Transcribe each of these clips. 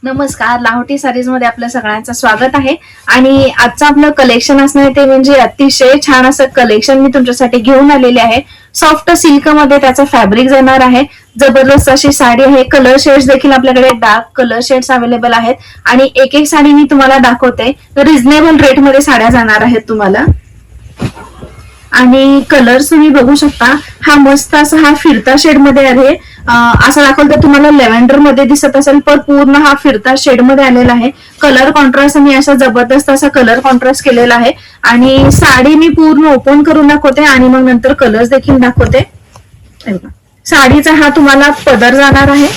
नमस्कार, लाहोटी सारीज मध्ये आपलं सगळ्यांचं स्वागत आहे. आणि आजचं आपलं कलेक्शन असणार ते म्हणजे अतिशय छान असं कलेक्शन मी तुमच्यासाठी घेऊन आलेले आहे. सॉफ्ट सिल्क मध्ये त्याचं फॅब्रिक जाणार आहे. जबरदस्त अशी साडी आहे. कलर शेड्स देखील आपल्याकडे डार्क कलर शेड्स अवेलेबल आहेत आणि एक एक साडी मी तुम्हाला दाखवते. रिझनेबल रेट मध्ये साड्या जाणार आहेत तुम्हाला. आणि कलर्स तुम्ही बघू शकता. हा मस्त असा हा फिरता शेड मध्ये आहे. असं दाखवलं तर तुम्हाला लेव्हेंडर मध्ये दिसत असेल, पण पूर्ण हा फिरता शेड मध्ये आलेला आहे. कलर कॉन्ट्रास्ट मी असा जबरदस्त असा कलर कॉन्ट्रास्ट केलेला आहे. आणि साडी मी पूर्ण ओपन करून दाखवते आणि मग नंतर कलर्स देखील दाखवते. साडीचा हा तुम्हाला पदर जाणार आहे.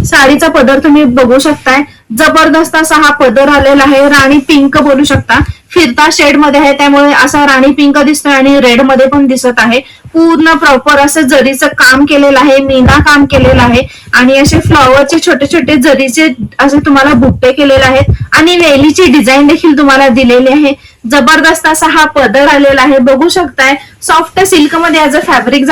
साडीचा पदर तुम्ही बघू शकताय. जबरदस्त असा हा पदर आलेला आहे. राणी पिंक बोलू शकता. फिरता शेड मध्ये आहे त्यामुळे असा राणी पिंक दिसतोय आणि रेड मध्ये पण दिसत आहे. पूर्ण प्रॉपर असं जरीचं काम केलेलं आहे. मीना काम केलेलं आहे आणि असे फ्लॉवरचे छोटे छोटे जरीचे असे तुम्हाला बुट्टे केलेले आहेत आणि वेलीची डिझाईन देखील तुम्हाला दिलेली आहे. जबरदस्त असा हा पदर आलेला आहे. बघू शकताय सॉफ्ट सिल्क मध्ये याचं फॅब्रिक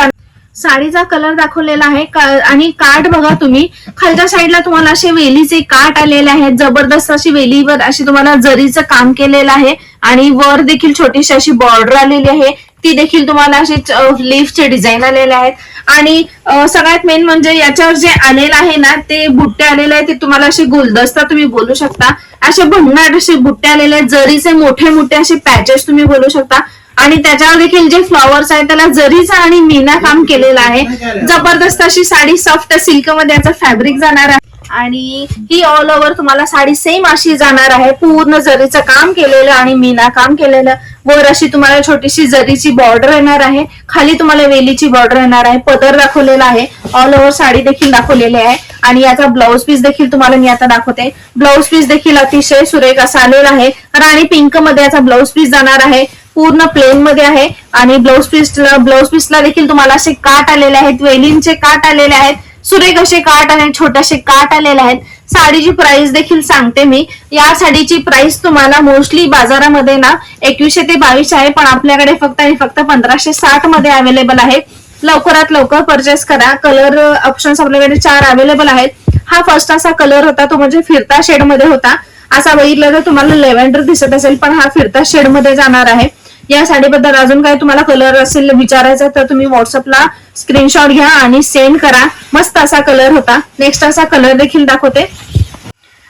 साडीचा कलर दाखवलेला आहे. आणि काठ बघा तुम्ही, खालच्या साईडला तुम्हाला असे वेलीचे काठ आलेले आहेत. जबरदस्त अशी वेलीवर अशी तुम्हाला जरीचं काम केलेलं आहे आणि वर देखील छोटीशी अशी बॉर्डर आलेली आहे. ती देखील तुम्हाला असे लीफचे डिझाईन आलेले आहेत. आणि सगळ्यात मेन म्हणजे याच्यावर जे आलेलं आहे ना, ते बुट्टे आलेले आहेत. ते तुम्हाला असे गुलदस्ता तुम्ही बोलू शकता. असे भन्नाट असे बुट्टे आलेले आहेत. जरीचे मोठे मोठे असे पॅचेस तुम्ही बोलू शकता. आणि त्याच्यावर देखील जे फ्लॉवर्स आहेत त्याला जरीचं आणि मीना काम केलेलं आहे. जबरदस्त अशी साडी सॉफ्ट सिल्क मध्ये याचं फॅब्रिक जाणार आहे. आणि ही ऑल ओव्हर तुम्हाला साडी सेम अशी जाणार आहे. पूर्ण जरीचं काम केलेलं आणि मीना काम केलेलं. वर अशी तुम्हाला छोटीशी जरीची बॉर्डर येणार आहे. खाली तुम्हाला वेलीची बॉर्डर येणार आहे. पदर दाखवलेला आहे. ऑल ओव्हर साडी देखील दाखवलेली आहे. आणि याचा ब्लाऊज पीस देखील तुम्हाला मी आता दाखवते. ब्लाऊज पीस देखील अतिशय सुरेख असा आलेला आहे. राणी पिंक मध्ये याचा ब्लाऊज पीस जाणार आहे. पूर्ण प्लेन मध्ये आहे. आणि ब्लाऊज पीसला देखील तुम्हाला असे काठ आलेले आहेत. वेलींचे काठ आलेले आहेत. सुरेख असे काठ आणि छोटेसे काठ आलेले आहेत. साडीची प्राइस देखील सांगते मी. या साडीची प्राइस तुम्हाला मोस्टली बाजारामध्ये ना 2100 ते 2200 आहे, पण आपल्याकडे फक्त आणि फक्त 1560 मध्ये अवेलेबल आहे. लवकरात लवकर परचेस करा. कलर ऑप्शन्स आपल्याकडे 4 अवेलेबल आहेत. हा फर्स्ट असा कलर होता, तो म्हणजे फिरता शेड मध्ये होता. असा बघितलं तर तुम्हाला लेव्हेंडर दिसत असेल, पण हा फिरता शेड मध्ये जाणार आहे. या साडीबद्दल अजून काय तुम्हाला कलर असेल विचारायचं तर तुम्ही व्हॉट्सअपला स्क्रीनशॉट घ्या आणि सेंड करा. मस्त असा कलर होता. नेक्स्ट असा कलर देखील दाखवते.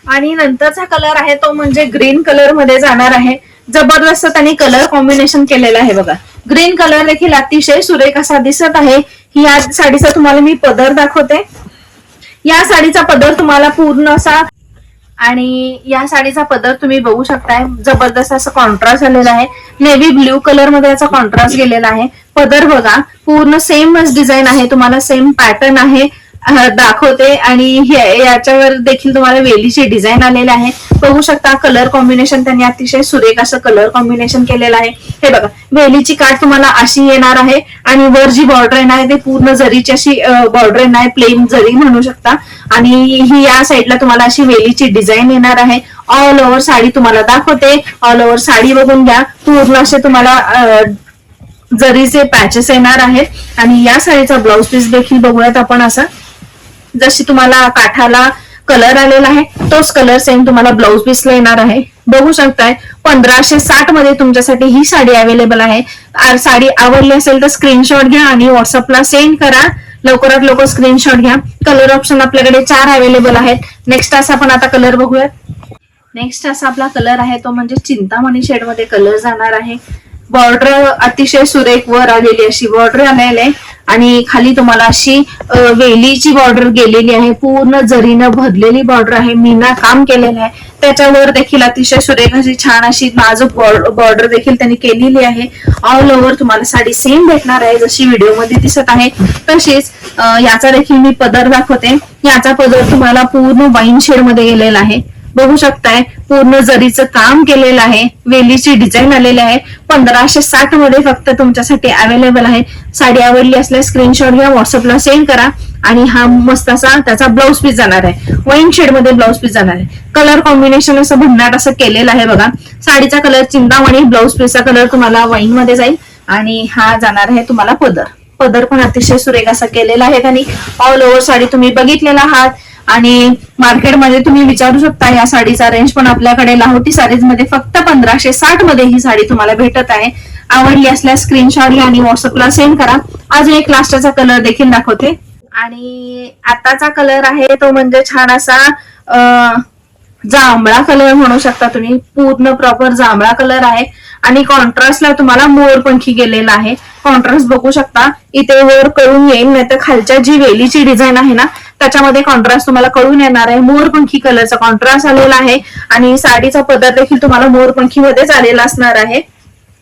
आणि नंतरचा कलर आहे तो म्हणजे ग्रीन कलर मध्ये जाणार आहे. जबरदस्त त्यांनी कलर कॉम्बिनेशन केलेलं आहे बघा. ग्रीन कलर देखील अतिशय सुरेख असा दिसत आहे. या साडीचा तुम्हाला मी पदर दाखवते. या साडीचा पदर तुम्हाला पूर्ण असा आणि या साडीचा पदर तुम्ही बघू शकताय. जबरदस्त असं कॉन्ट्रास्ट आलेला आहे. नेव्ही ब्ल्यू कलर मध्ये याचा कॉन्ट्रास्ट गेलेला आहे. पदर बघा पूर्ण सेमच डिझाईन आहे. तुम्हाला सेम पॅटर्न आहे दाखवते. आणि याच्यावर देखील तुम्हाला वेलीची डिझाईन आलेली आहे. बघू शकता कलर कॉम्बिनेशन त्यांनी अतिशय सुरेख असं कलर कॉम्बिनेशन केलेलं आहे. हे बघा वेलीची काठ तुम्हाला अशी येणार आहे आणि वर जी बॉर्डर येणार आहे ते पूर्ण जरीची अशी बॉर्डर येणार आहे. प्लेन जरी म्हणू शकता. आणि ही या साईडला तुम्हाला अशी वेलीची डिझाईन येणार आहे. ऑल ओव्हर साडी तुम्हाला दाखवते. ऑल ओव्हर साडी बघून घ्या. पूर्ण असे तुम्हाला जरीचे पॅचेस येणार आहेत. आणि या साडीचा ब्लाऊज पीस देखील बघूयात आपण. असा जशी तुम्हाला काठाला कलर आलेला आहे तोच कलर सेम तुम्हाला ब्लाऊज पीसला येणार आहे. बघू शकताय 1560 मध्ये तुमच्यासाठी ही साडी अवेलेबल आहे. साडी आवडली असेल तर स्क्रीनशॉट घ्या आणि व्हॉट्सअपला सेंड करा. लवकरात लवकर स्क्रीनशॉट घ्या. कलर ऑप्शन आपल्याकडे 4 अवेलेबल आहेत. नेक्स्ट असा आपण आता कलर बघूयात. नेक्स्ट असा आपला कलर आहे तो म्हणजे चिंतामणी शेड मध्ये कलर जाणार आहे. बॉर्डर अतिशय सुरेख वर आलेली अशी बॉर्डर आलेली आहे. आणि खाली तुम्हाला अशी वेलीची बॉर्डर गेलेली आहे. पूर्ण जरीनं भरलेली बॉर्डर आहे. मीना काम केलेलं आहे. त्याच्यावर देखील अतिशय सुरेख अशी छान अशी नाजूक बॉर्डर देखील त्यांनी केलेली आहे. ऑल ओव्हर तुम्हाला साडी सेम भेटणार आहे जशी व्हिडिओमध्ये दिसत आहे तशीच. याचा देखील मी पदर दाखवते. याचा पदर तुम्हाला पूर्ण वाईन शेड मध्ये गेलेला आहे. बघू शकताय पूर्ण जरीचं काम केलेलं आहे. वेलीची डिझाईन आलेली आहे. 1560 मध्ये फक्त तुमच्यासाठी अवेलेबल आहे. साडी आवडली असल्यास स्क्रीनशॉट घ्या. व्हॉट्सअपला सेंड करा. आणि हा मस्त असा त्याचा ब्लाऊज पीस जाणार आहे. वाईन शेड मध्ये ब्लाऊज पीस जाणार आहे. कलर कॉम्बिनेशन असं भन्नाट असं केलेलं आहे बघा. साडीचा कलर चिंतामणी, ब्लाऊज पीसचा कलर तुम्हाला वाईन मध्ये जाईल. आणि हा जाणार आहे तुम्हाला पदर. पदर पण अतिशय सुरेख असा केलेला आहे त्यांनी. ऑल ओव्हर साडी तुम्ही बघितलेला आहात. आणि मार्केटमध्ये तुम्ही विचारू शकता या साडीचा रेंज पण आपल्याकडे लाहोटी साडीज मध्ये फक्त 1560 मध्ये ही साडी तुम्हाला भेटत आहे. आवडली असल्यास स्क्रीनशॉट घ्या आणि व्हॉट्सअपला सेंड करा. अजून एक लास्टचा कलर देखील दाखवते आणि आताचा कलर आहे तो म्हणजे छान असा जांभळा कलर म्हणू शकता तुम्ही. पूर्ण प्रॉपर जांभळा कलर आहे आणि कॉन्ट्रास्टला तुम्हाला मोरपंखी गेलेला आहे. कॉन्ट्रास्ट बघू शकता, इथे वर कळून येईल, नाही तर खालच्या जी वेलीची डिझाईन आहे ना त्याच्यामध्ये कॉन्ट्रास्ट तुम्हाला कळून येणार आहे. मोरपंखी कलरचा कॉन्ट्रास्ट आलेला आहे आणि साडीचा पदर देखील तुम्हाला मोरपंखी मध्येच आलेला असणार आहे.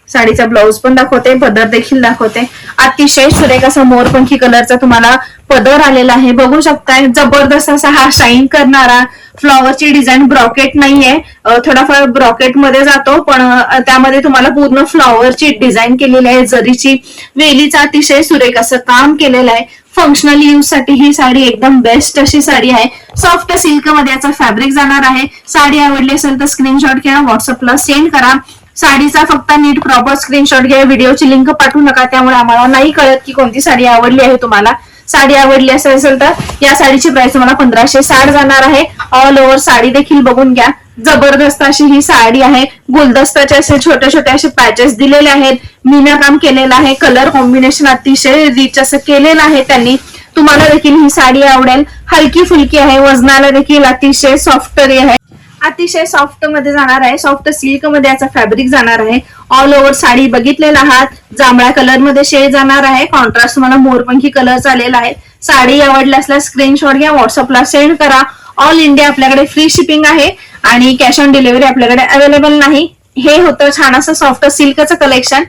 साडीचा ब्लाऊज पण दाखवते, पदर देखील दाखवते. अतिशय सुरेख असा मोरपंखी कलरचा तुम्हाला पदर आलेला आहे. बघू शकताय जबरदस्त असा हा शाईन करणारा फ्लॉवरची डिझाईन. ब्रॉकेट नाहीये, थोडाफार ब्रॉकेट मध्ये जातो पण त्यामध्ये तुम्हाला पूर्ण फ्लॉवरची डिझाईन केलेली आहे. जरीची वेलीचा अतिशय सुरेख असं काम केलेलं आहे. फंक्शनल यूज साठी ही साडी एकदम बेस्ट अशी साडी आहे. सॉफ्ट सिल्क मध्ये याचा फॅब्रिक जाणार आहे. साडी आवडली असेल तर स्क्रीनशॉट घ्या, व्हॉट्सअपला सेंड करा. साडीचा फक्त नीट प्रॉपर स्क्रीनशॉट घ्या. व्हिडिओची लिंक पाठवू नका, त्यामुळे आम्हाला नाही कळत की कोणती साडी आवडली आहे तुम्हाला. साडी आवडली असेल तर या साडीची प्राइस तुम्हाला 1560 जाणार आहे. ऑल ओव्हर साडी देखील बघून घ्या. जबरदस्त अशी ही साडी आहे. गुलदस्त्याचे असे छोटे छोटे असे पॅचेस दिलेले आहेत. मीना काम केलेलं आहे. कलर कॉम्बिनेशन अतिशय रिच असं केलेलं आहे त्यांनी. तुम्हाला देखील ही साडी आवडेल. हलकी फुलकी आहे, वजनाला देखील अतिशय सॉफ्ट आहे. अतिशय सॉफ्ट मध्ये जाणार आहे. सॉफ्ट सिल्क मध्ये याचा फॅब्रिक जाणार आहे. ऑल ओव्हर साडी बघितलेला आहात. जांभळ्या कलर मध्ये शेड जाणार आहे. कॉन्ट्रास्ट तुम्हाला मोरपंखी कलर आलेला आहे. साडी आवडली असल्यास स्क्रीनशॉट घ्या, व्हॉट्सअपला सेंड करा. ऑल इंडिया आपल्याकडे फ्री शिपिंग आहे आणि कॅश ऑन डिलिव्हरी आपल्याकडे अवेलेबल नाही. हे होतं छान असं सॉफ्ट सिल्कचं कलेक्शन.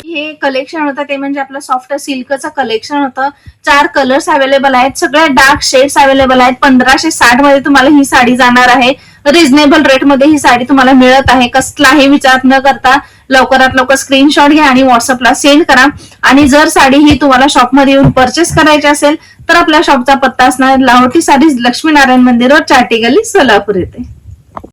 हे कलेक्शन होतं ते म्हणजे आपलं सॉफ्ट सिल्कचं कलेक्शन होतं. 4 कलर्स अवेलेबल आहेत. सगळ्या डार्क शेड्स अवेलेबल आहेत. 1560 मध्ये तुम्हाला ही साडी जाणार आहे. रिझनेबल रेट मध्ये ही साडी तुम्हाला मिळत आहे. कसलाही विचार न करता लवकरात लवकर स्क्रीनशॉट घ्या आणि व्हॉट्सअपला सेंड करा. आणि जर साडी ही तुम्हाला शॉपमध्ये येऊन परचेस करायची असेल तर आपल्या शॉपचा पत्ता असणार लाहोटी साडीज, लक्ष्मीनारायण मंदिर रोड, चाटी गल्ली, सोलापूर येथे.